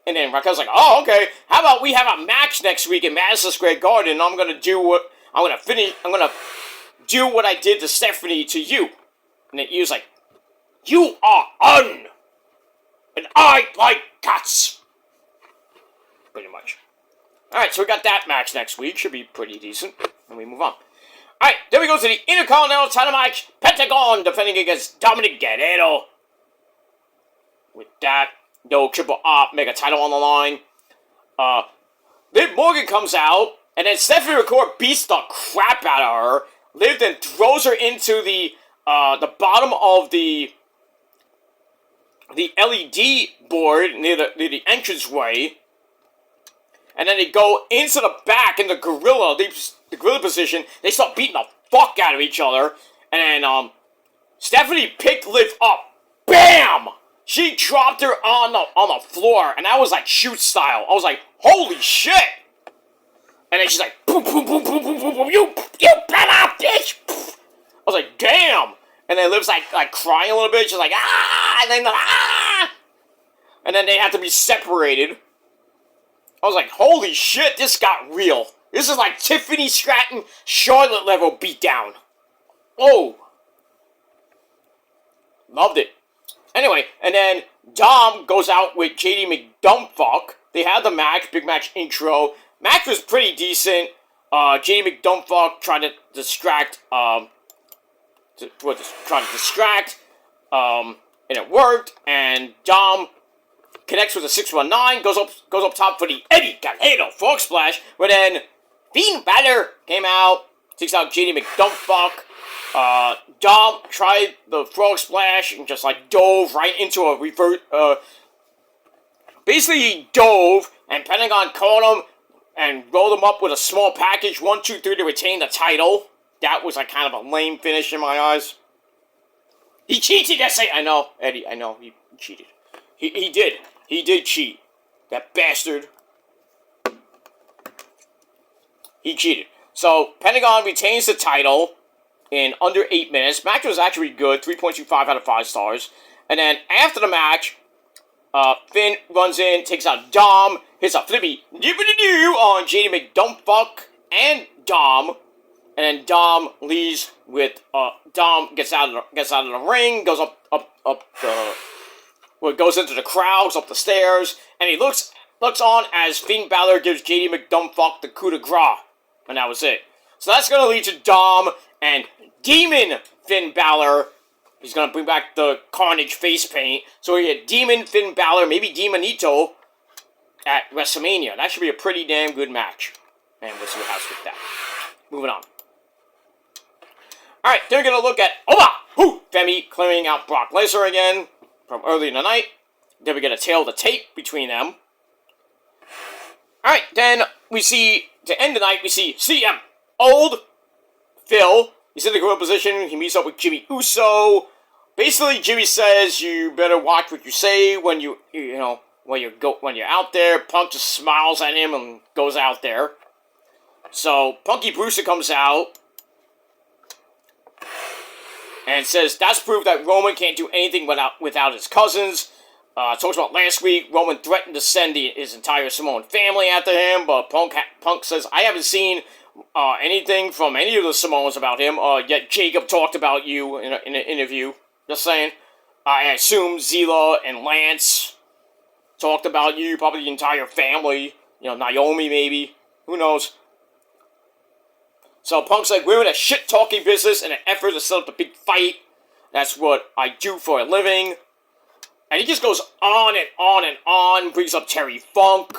Speaker 1: And then Raquel's like, oh, okay, how about we have a match next week in Madison Square Garden, and I'm going to do what I did to Stephanie to you. And then Io's like, you are and I like cats. Pretty much. Alright, so we got that match next week. Should be pretty decent. And we move on. Alright, then we go to the Intercontinental title match. Pentagon defending against Dominic Guerrero. With that, no triple op, mega title on the line. Liv Morgan comes out, and then Stephanie McCourt beats the crap out of her. Liv then throws her into the bottom of the LED board near the entranceway, and then they go into the back in the gorilla position. They start beating the fuck out of each other, and then Stephanie picked Liv up. Bam! She dropped her on the floor, and that was like shoot style. I was like, holy shit! And then she's like, boom, boom, boom, boom, boom, boom, boom, you better, bitch! I was like, damn! And then Liv's like crying a little bit. She's like, ah! And then ah! And then they have to be separated. I was like, holy shit, this got real. This is like Tiffany Stratton, Charlotte level beatdown. Oh. Loved it. Anyway, and then Dom goes out with JD McDumpfuck. They had the match, big match intro. Match was pretty decent. JD McDumpfuck tried to distract, and it worked. And Dom connects with a 619, goes up top for the Eddie Guerrero Frog Splash. But then Finn Balor came out, takes out JD McDumpfuck. Dom tried the Frog Splash and just dove right into a revert. Basically, he dove, and Pentagon caught him and rolled him up with a small package. 1, 2, 3 to retain the title. That was kind of a lame finish in my eyes. He cheated, I know, Eddie, I know, he cheated. He did. He did cheat. That bastard. He cheated. So, Pentagon retains the title in under 8 minutes. Match was actually good, 3.25 out of 5 stars. And then, after the match, Finn runs in, takes out Dom, hits a flippy doo on JD McDumpfuck and Dom. And then Dom leaves with, Dom gets out of the ring, goes goes into the crowd, goes up the stairs, and he looks on as Finn Balor gives JD McDumpfuck the coup de grace. And that was it. So that's going to lead to Dom and Demon Finn Balor. He's going to bring back the Carnage face paint. So we get Demon Finn Balor, maybe Demonito, at WrestleMania. That should be a pretty damn good match. And we'll see what happens with that. Moving on. Alright, then we're going to look at Femi clearing out Brock Lesnar again from early in the night. Then we get a tail of the tape between them. Alright, then we see, to end the night, we see CM Old Phil. He's in the gorilla position. He meets up with Jimmy Uso. Basically, Jimmy says you better watch what you say when you're out there. Punk just smiles at him and goes out there. So Punky Brewster comes out and says that's proof that Roman can't do anything without his cousins. Talks about last week, Roman threatened to send his entire Samoan family after him, but Punk says, I haven't seen anything from any of the Samoans about him, yet Jacob talked about you in an interview. Just saying. I assume Zila and Lance talked about you, probably the entire family. Naomi maybe. Who knows? So Punk's like, we're in a shit-talking business in an effort to set up the big fight. That's what I do for a living. And he just goes on and on and on, brings up Terry Funk.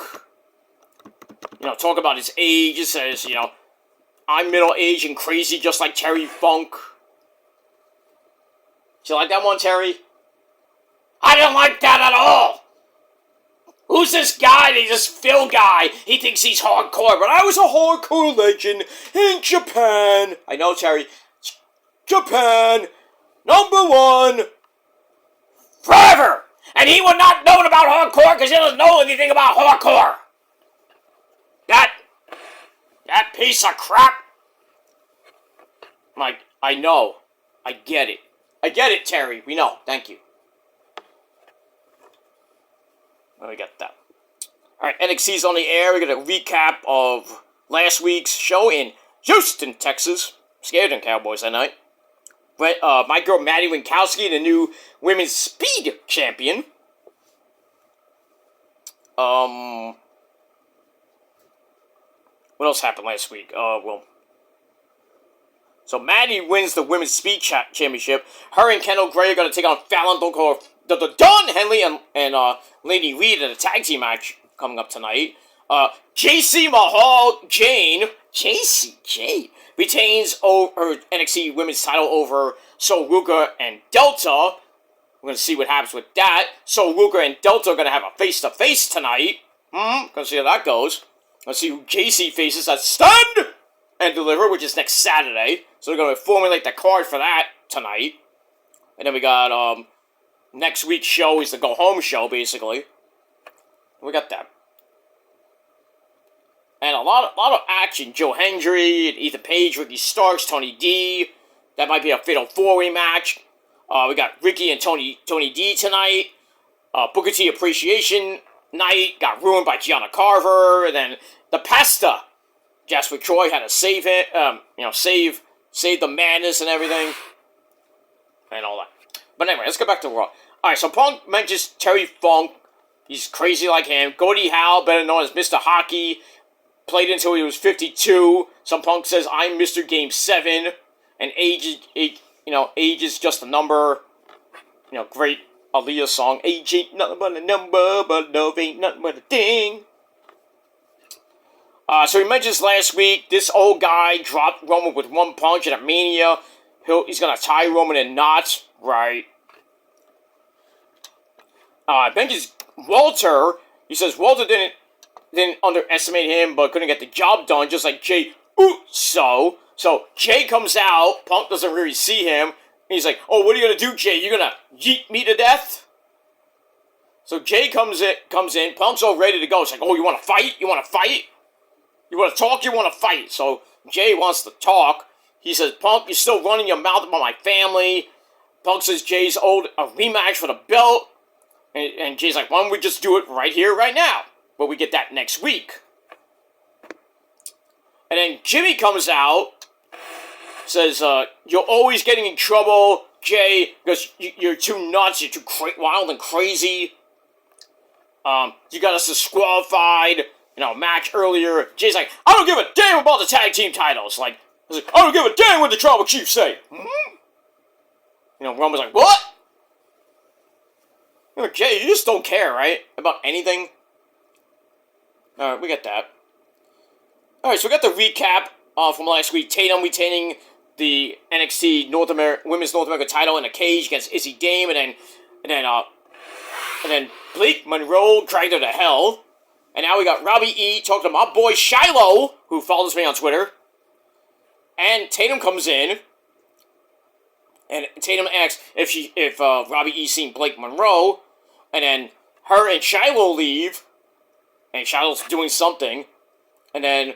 Speaker 1: Talk about his age. He says, I'm middle-aged and crazy just like Terry Funk. Do you like that one, Terry? I don't like that at all! Who's this guy? He's this Phil guy. He thinks he's hardcore, but I was a hardcore legend in Japan. I know, Terry. Japan, #1, forever. And he would not know about hardcore because he doesn't know anything about hardcore. That piece of crap. Like, I know. I get it. I get it, Terry. We know. Thank you. We got that. Alright, NXT's on the air. We got a recap of last week's show in Houston, Texas. Scared of Cowboys that night. But my girl Maddie Winkowski, the new women's speed champion. What else happened last week? So Maddie wins the women's speed championship. Her and Kendall Gray are going to take on Fallon Dawn Henley and Lady Reed in a tag team match coming up tonight. JC Mahal Jane retains her NXT women's title over Sol Ruka and Delta. We're going to see what happens with that. Sol Ruka and Delta are going to have a face-to-face tonight. Going to see how that goes. Let's see who JC faces at Stand and Deliver, which is next Saturday. So we're going to formulate the card for that tonight. And then we got, next week's show is the go-home show, basically. We got that. And a lot of action. Joe Hendry, Ethan Page, Ricky Starks, Tony D. That might be a Fatal 4-Way match. We got Ricky and Tony D tonight. Booker T Appreciation Night got ruined by Gianna Carver. And then the Pasta. Jasper Troy had to save it. Save the madness and everything. And all that. But anyway, let's get back to Raw. Alright, so Punk mentions Terry Funk. He's crazy like him. Gordie Howe, better known as Mr. Hockey, played until he was 52. Some Punk says, I'm Mr. Game 7. And age is just a number. Great Aaliyah song. Age ain't nothing but a number, but love ain't nothing but a thing. So he mentions last week, this old guy dropped Roman with one punch at a Mania. He's going to tie Roman in knots. Right. Mentions Walter. He says Walter didn't underestimate him, but couldn't get the job done, just like Jay Uso. So Jay comes out. Punk doesn't really see him. And he's like, oh, what are you going to do, Jay? You going to yeet me to death? So Jay comes in. Punk's all ready to go. It's like, oh, you want to fight? You want to fight? You want to talk? You want to fight? So Jay wants to talk. He says, Punk, you're still running your mouth about my family. Punk says Jay's owed a rematch for the belt. And Jay's like, why don't we just do it right here, right now? But we get that next week. And then Jimmy comes out. Says, you're always getting in trouble, Jay, because you're too nuts. You're too wild and crazy. You got us disqualified. Match earlier. Jay's like, I don't give a damn about the tag team titles. I don't give a damn what the Tribal Chief say. Roman's like, what? Jay, you just don't care, right? About anything? Alright, we got that. Alright, so we got the recap from last week. Tatum retaining the NXT Women's North America title in a cage against Izzy Dame, and then Blake Monroe dragged her to hell. And now we got Robbie E talking to my boy Shiloh, who follows me on Twitter. And Tatum comes in. And Tatum asks if Robbie E seen Blake Monroe. And then her and Shiloh leave. And Shiloh's doing something. And then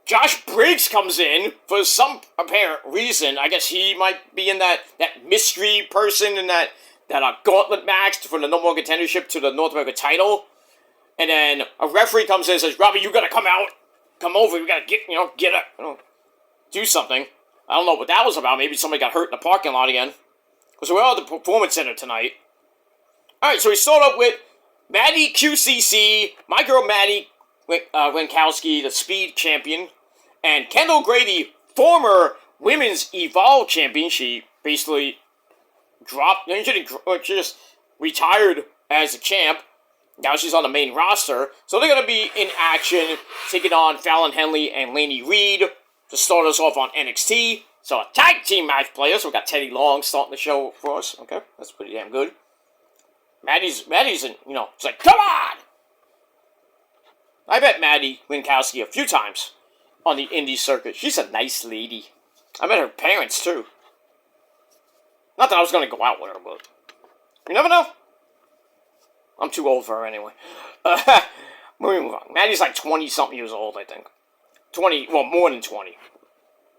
Speaker 1: Josh Briggs comes in for some apparent reason. I guess he might be in that mystery person in that gauntlet match for the number one contendership to the North America title. And then a referee comes in and says, Robbie, you gotta come out. Come over. You gotta get up. Do something. I don't know what that was about. Maybe somebody got hurt in the parking lot again. Because we're all at the Performance Center tonight. Alright, so we start up with Maddie QCC, my girl Maddie, Winkowski, the Speed champion, and Kendall Grady, former Women's Evolve champion. She basically she just retired as a champ. Now she's on the main roster. So they're going to be in action, taking on Fallon Henley and Lainey Reed to start us off on NXT. So a tag team match player. So we got Teddy Long starting the show for us. Okay, that's pretty damn good. Maddie's in, it's like, come on! I bet Maddie Winkowski a few times on the indie circuit. She's a nice lady. I met her parents, too. Not that I was going to go out with her, but you never know. I'm too old for her anyway. Moving on. Maddie's like 20-something years old, I think. 20, well, more than 20.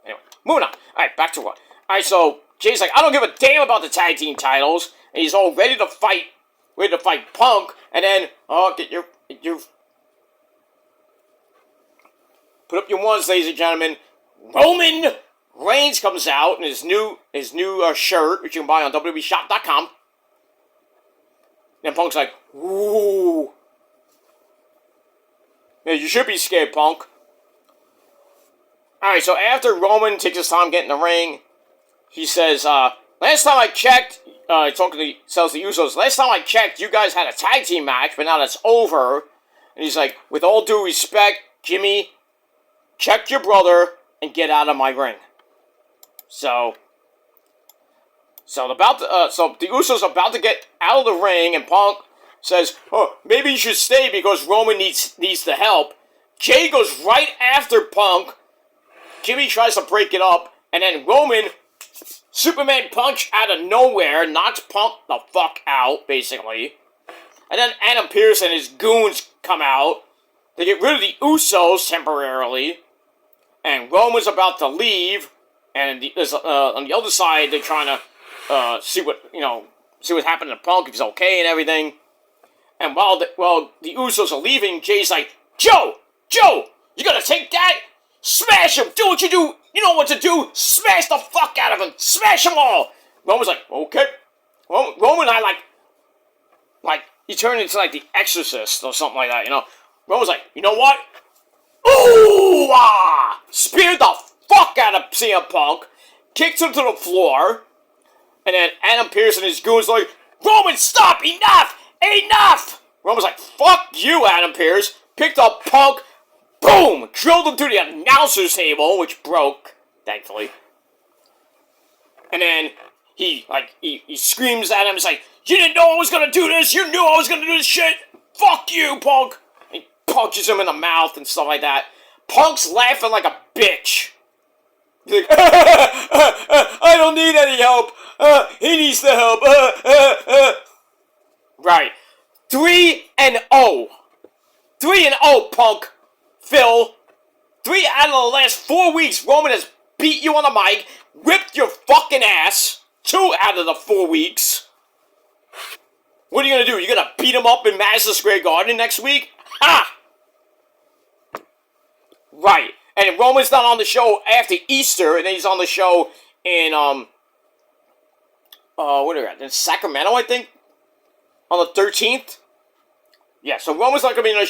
Speaker 1: Anyway, moving on. Alright, back to what? Alright, so Jay's like, I don't give a damn about the tag team titles. And he's all ready to fight Punk. And then, get your put up your ones, ladies and gentlemen. Roman Reigns comes out in his new shirt, which you can buy on WWEshop.com. And Punk's like, ooh. Yeah, you should be scared, Punk. Alright, so after Roman takes his time getting in the ring, he says, last time I checked, tells the Usos, last time I checked, you guys had a tag team match, but now that's over. And he's like, with all due respect, Jimmy, check your brother and get out of my ring. So the Usos are about to get out of the ring, and Punk says, "Oh, maybe you should stay because Roman needs the help." Jay goes right after Punk. Jimmy tries to break it up, and then Roman Superman punch out of nowhere knocks Punk the fuck out, basically. And then Adam Pearce and his goons come out. They get rid of the Usos temporarily, and Roman's about to leave. And on the other side, they're trying to see what happened to Punk, if he's okay and everything. And while the Usos are leaving, Jay's like, Joe, you gonna take that? Smash him! Do what you do! You know what to do! Smash the fuck out of him! Smash them all! Roman's like, okay. Roman and I he turned into like the Exorcist or something like that, Roman's like, you know what? Ooh! Ah! Speared the fuck out of CM Punk, kicks him to the floor, and then Adam Pearce and his goons like, Roman, stop! Enough! Roman's like, fuck you, Adam Pearce, picked up Punk, boom! Drilled him through the announcer's table, which broke, thankfully. And then he screams at him, he's like, you didn't know I was gonna do this, you knew I was gonna do this shit, fuck you, Punk! And he punches him in the mouth and stuff like that. Punk's laughing like a bitch. He's like, I don't need any help. He needs the help. Right. 3-0. 3-0, Punk. Phil. 3 out of the last 4 weeks, Roman has beat you on the mic, whipped your fucking ass. 2 out of the 4 weeks. What are you gonna do? You're gonna beat him up in Madison Square Garden next week? Ha! Right. And Roman's not on the show after Easter, and then he's on the show in, in Sacramento, I think? On the 13th? Yeah, so Roman's not going to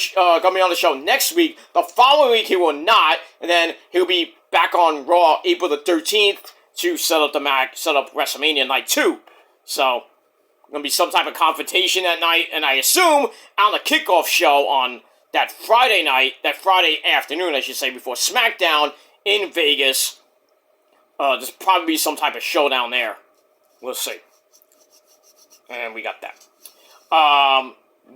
Speaker 1: be on the show next week. The following week, he will not, and then he'll be back on Raw April the 13th to set up WrestleMania Night 2. So, going to be some type of confrontation that night, and I assume on the kickoff show on that Friday afternoon, I should say, before SmackDown in Vegas, there's probably be some type of showdown there. We'll see. And we got that.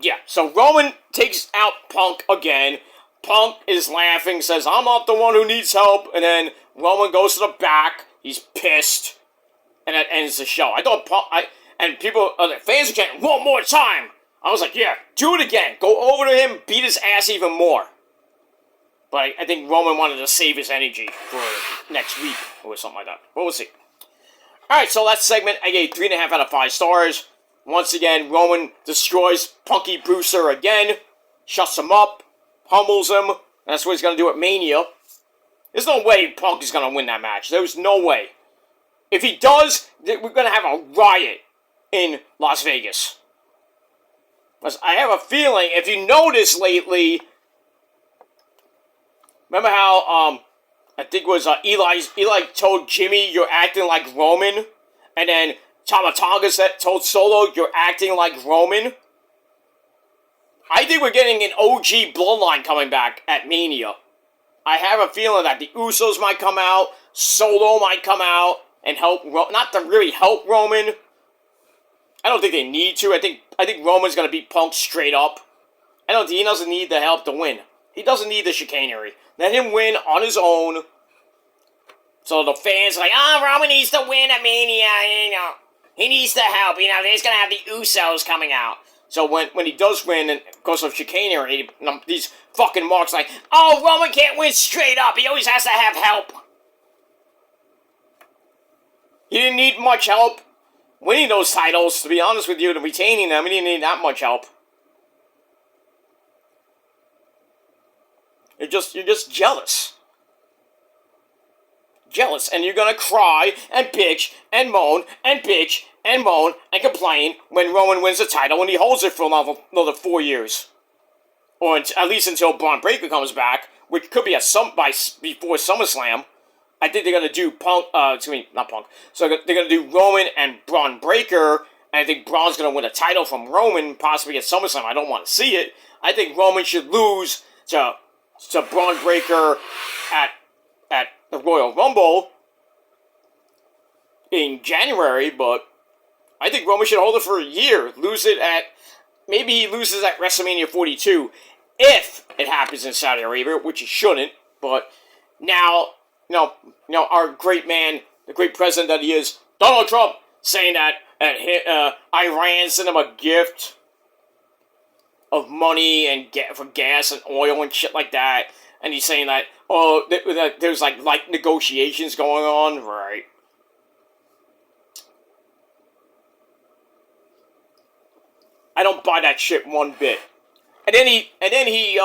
Speaker 1: Yeah, so Roman takes out Punk again. Punk is laughing, says, I'm not the one who needs help. And then Roman goes to the back. He's pissed. And that ends the show. I thought fans are chanting, one more time. I was like, yeah, do it again. Go over to him, beat his ass even more. But I think Roman wanted to save his energy for next week or something like that. But we'll see. Alright, so that segment, I gave 3.5 out of 5 stars. Once again, Roman destroys Punky Brewster again. Shuts him up. Humbles him. And that's what he's going to do at Mania. There's no way Punk is going to win that match. There's no way. If he does, we're going to have a riot in Las Vegas. I have a feeling, if you notice lately, Remember how I think it was Eli told Jimmy, "You're acting like Roman," and then Tama Tonga told Solo, "You're acting like Roman." I think we're getting an OG bloodline coming back at Mania. I have a feeling that the Usos might come out, Solo might come out and help, not to really help Roman. I don't think they need to. I think Roman's going to beat Punk straight up. I don't think he doesn't need the help to win. He doesn't need the chicanery. Let him win on his own. So the fans are like, Roman needs to win at Mania, you know. He needs the help, you know. There's going to have the Usos coming out. So when he does win, and because of chicanery, these fucking marks like, Roman can't win straight up. He always has to have help. He didn't need much help winning those titles, to be honest with you, and retaining them. He didn't need that much help. You're just jealous. Jealous, and you're gonna cry and bitch and moan and bitch and moan and complain when Roman wins the title and he holds it for another 4 years, or at least until Braun Breaker comes back, which could be before SummerSlam. I think they're gonna do not Punk. So they're gonna do Roman and Braun Breaker, and I think Braun's gonna win a title from Roman, possibly at SummerSlam. I don't want to see it. I think Roman should lose to Braun Breaker at the Royal Rumble in January, but I think Roman should hold it for a year. Maybe he loses at WrestleMania 42 if it happens in Saudi Arabia, which it shouldn't. But now, our great man, the great president that he is, Donald Trump, saying that Iran sent him a gift of money and for gas and oil and shit like that. And he's saying that, that there's like negotiations going on, right? I don't buy that shit one bit. And then he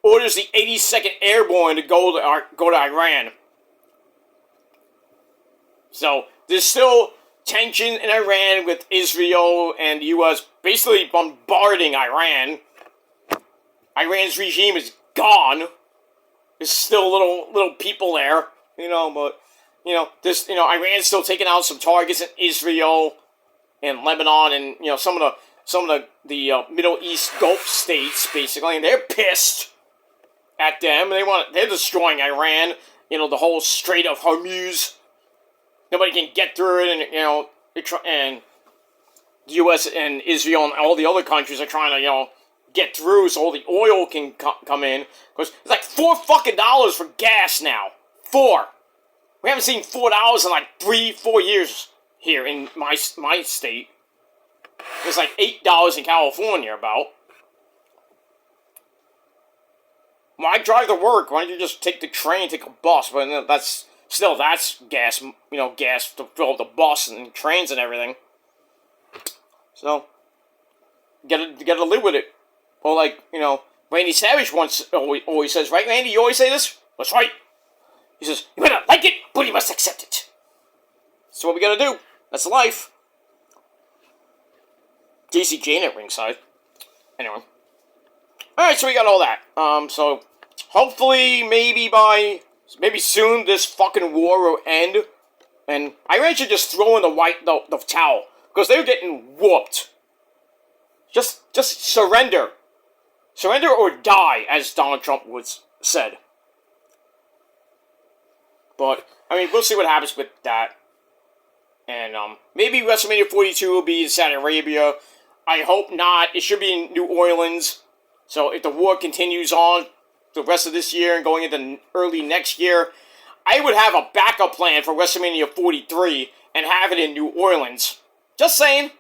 Speaker 1: orders the 82nd Airborne to go to Iran. So there's still tension in Iran with Israel and the U.S. basically bombarding Iran. Iran's regime is gone. There's still little people there, but Iran's still taking out some targets in Israel and Lebanon and some of the Middle East Gulf states basically, and they're pissed at them. They're destroying Iran. The whole Strait of Hormuz. Nobody can get through it, and the U.S. and Israel and all the other countries are trying to get through so all the oil can come in. Because it's like $4 for gas now. $4. We haven't seen $4 in like 3-4 years here in my state. It's like $8 in California about. When I drive to work, why don't you just take the train, take a bus? But that's gas, gas to fill the bus and trains and everything. So, you gotta live with it. Or like, Randy Savage always says, right, Randy? You always say this? That's right. He says, you better like it, but you must accept it. That's what we gotta do. That's life. JC Jane at ringside. Anyway. Alright, so we got all that. So, hopefully, maybe soon, this fucking war will end. And Iran should just throw in the towel. Because they're getting whooped. Just surrender. Surrender or die, as Donald Trump said. But, we'll see what happens with that. And, maybe WrestleMania 42 will be in Saudi Arabia. I hope not. It should be in New Orleans. So, if the war continues on the rest of this year and going into early next year, I would have a backup plan for WrestleMania 43 and have it in New Orleans. Just saying.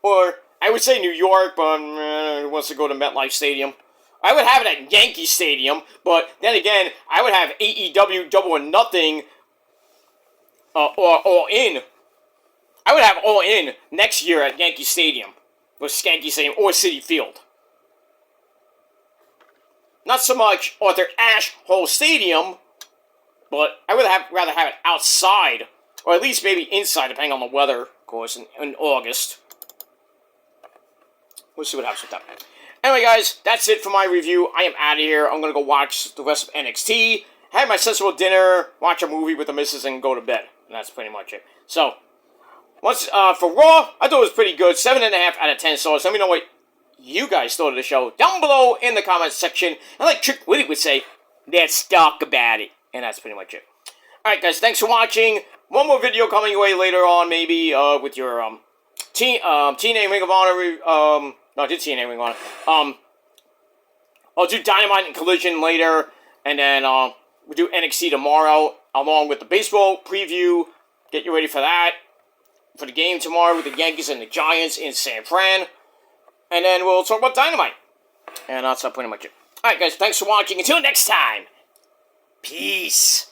Speaker 1: Or, I would say New York, but who wants to go to MetLife Stadium? I would have it at Yankee Stadium, but then again, I would have AEW Double or Nothing or All In. I would have All In next year at Yankee Stadium, or Skanky Stadium, or Citi Field. Not so much Arthur Ashe Hall Stadium, but I would rather have it outside, or at least maybe inside, depending on the weather, of course, in August. We'll see what happens with that. Anyway, guys, that's it for my review. I am out of here. I'm going to go watch the rest of NXT, have my sensible dinner, watch a movie with the missus, and go to bed. And that's pretty much it. So, for Raw, I thought it was pretty good. 7.5 out of 10 stars. Let me know what you guys thought of the show down below in the comments section. And like Trick Willie would say, let's talk about it. And that's pretty much it. Alright, guys, thanks for watching. One more video coming your way later on, maybe, with your, TNA Ring of Honor, no, I did TNA Ring of Honor. I'll do Dynamite and Collision later, and then, we'll do NXT tomorrow, along with the baseball preview. Get you ready for that. For the game tomorrow with the Yankees and the Giants in San Fran. And then we'll talk about Dynamite. And that's pretty much it. Alright, guys, thanks for watching. Until next time, peace.